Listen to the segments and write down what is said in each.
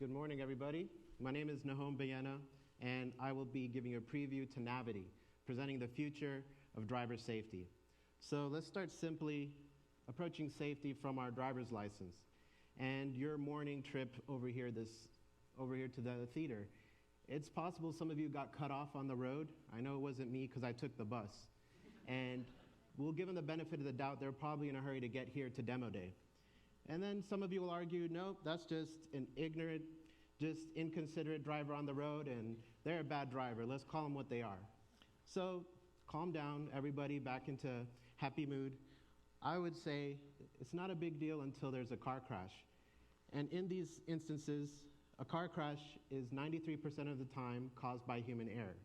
Good morning, everybody. My name is Nahom Bayena, and I will be giving you a preview to Navity, presenting the future of driver safety. So let's start simply approaching safety from our driver's license and your morning trip over here to the theater. It's possible some of you got cut off on the road. I know it wasn't me because I took the bus. And we'll give them the benefit of the doubt. They're probably in a hurry to get here to demo day. And then some of you will argue, nope, that's just an ignorant, just inconsiderate driver on the road, and they're a bad driver. Let's call them what they are. So calm down, everybody, back into happy mood. I would say it's not a big deal until there's a car crash. And in these instances, a car crash is 93% of the time caused by human error.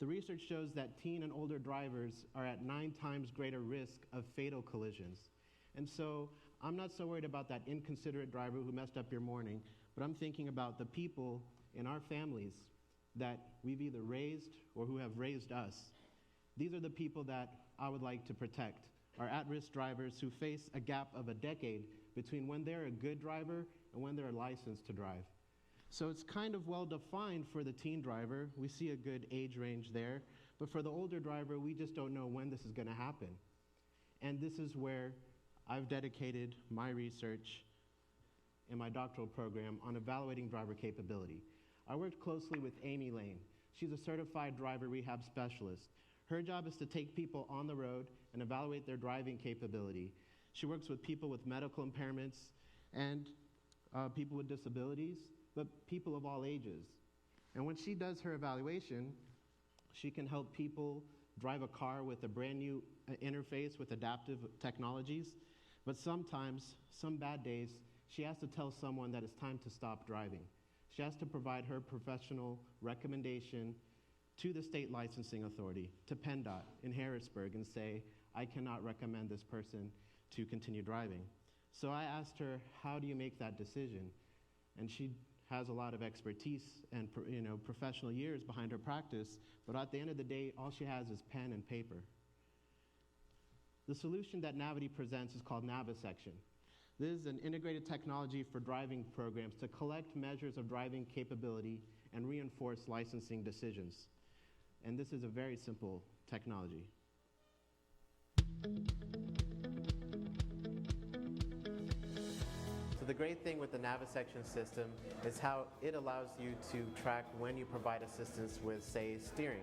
The research shows that teen and older drivers are at 9 times greater risk of fatal collisions. And so I'm not so worried about that inconsiderate driver who messed up your morning, but I'm thinking about the people in our families that we've either raised or who have raised us. These are the people that I would like to protect, our at-risk drivers who face a gap of a decade between when they're a good driver and when they're licensed to drive. So it's kind of well defined for the teen driver. We see a good age range there. But for the older driver, we just don't know when this is going to happen. And this is where I've dedicated my research in my doctoral program on evaluating driver capability. I worked closely with Amy Lane. She's a certified driver rehab specialist. Her job is to take people on the road and evaluate their driving capability. She works with people with medical impairments and people with disabilities, but people of all ages. And when she does her evaluation, she can help people drive a car with a brand new interface with adaptive technologies. But sometimes, some bad days, she has to tell someone that it's time to stop driving. She has to provide her professional recommendation to the state licensing authority, to PennDOT in Harrisburg, and say, I cannot recommend this person to continue driving. So I asked her, how do you make that decision? And she has a lot of expertise and professional years behind her practice, but at the end of the day, all she has is pen and paper. The solution that Navity presents is called Navisection. This is an integrated technology for driving programs to collect measures of driving capability and reinforce licensing decisions. And this is a very simple technology. The great thing with the Navisection system is how it allows you to track when you provide assistance with, say, steering.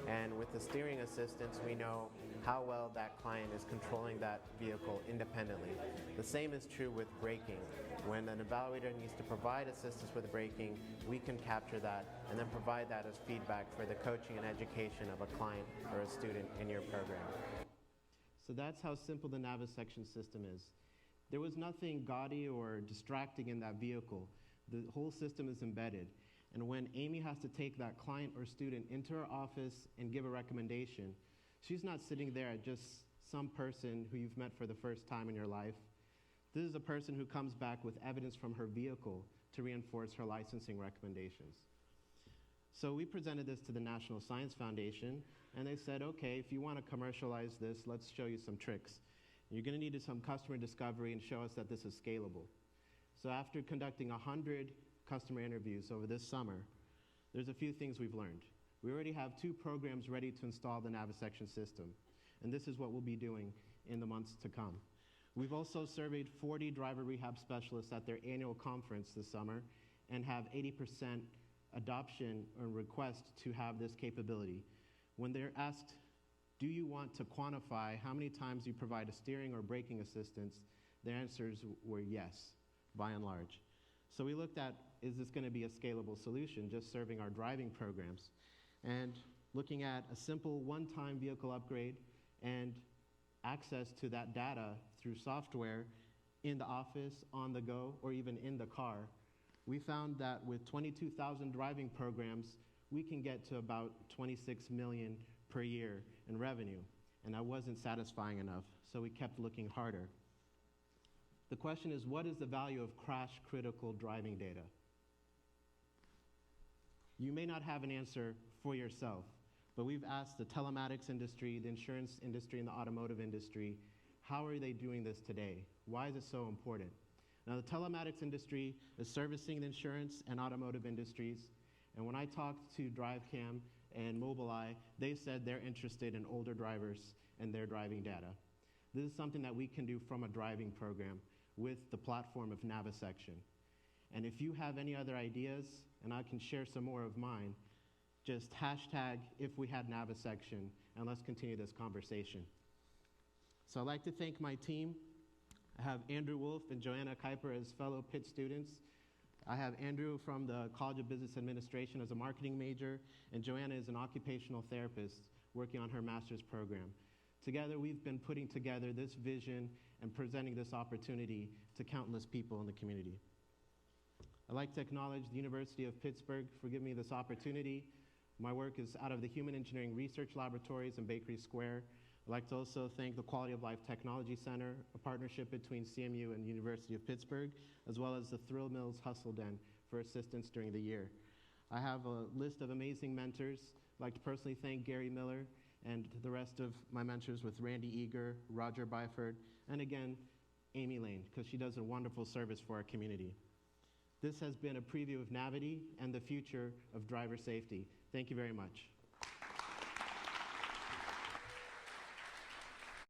And with the steering assistance, we know how well that client is controlling that vehicle independently. The same is true with braking. When an evaluator needs to provide assistance with braking, we can capture that and then provide that as feedback for the coaching and education of a client or a student in your program. So that's how simple the Navisection system is. There was nothing gaudy or distracting in that vehicle. The whole system is embedded. And when Amy has to take that client or student into her office and give a recommendation, she's not sitting there at just some person who you've met for the first time in your life. This is a person who comes back with evidence from her vehicle to reinforce her licensing recommendations. So we presented this to the National Science Foundation, and they said, okay, if you want to commercialize this, let's show you some tricks. You're going to need some customer discovery and show us that this is scalable. So after conducting 100 customer interviews over this summer, there's a few things we've learned. We already have 2 programs ready to install the Navisection system, and this is what we'll be doing in the months to come. We've also surveyed 40 driver rehab specialists at their annual conference this summer and have 80% adoption or request to have this capability. When they're asked, do you want to quantify how many times you provide a steering or braking assistance, their answers were yes, by and large. So we looked at, is this going to be a scalable solution, just serving our driving programs? And looking at a simple one-time vehicle upgrade and access to that data through software in the office, on the go, or even in the car, we found that with 22,000 driving programs, we can get to about 26 million per year in revenue, and that wasn't satisfying enough, so we kept looking harder. The question is, what is the value of crash-critical driving data? You may not have an answer for yourself, but we've asked the telematics industry, the insurance industry, and the automotive industry, how are they doing this today? Why is it so important? Now, the telematics industry is servicing the insurance and automotive industries, and when I talked to DriveCam and Mobileye, they said they're interested in older drivers and their driving data. This is something that we can do from a driving program with the platform of Navisection. And if you have any other ideas, and I can share some more of mine, just hashtag if we had Navisection, and let's continue this conversation. So I'd like to thank my team. I have Andrew Wolf and Joanna Kuiper as fellow Pitt students. I have Andrew from the College of Business Administration as a marketing major, and Joanna is an occupational therapist working on her master's program. Together, we've been putting together this vision and presenting this opportunity to countless people in the community. I'd like to acknowledge the University of Pittsburgh for giving me this opportunity. My work is out of the Human Engineering Research Laboratories in Bakery Square. I'd like to also thank the Quality of Life Technology Center, a partnership between CMU and the University of Pittsburgh, as well as the Thrill Mills Hustle Den for assistance during the year. I have a list of amazing mentors. I'd like to personally thank Gary Miller and the rest of my mentors with Randy Eager, Roger Byford, and again, Amy Lane, because she does a wonderful service for our community. This has been a preview of Navity and the future of driver safety. Thank you very much.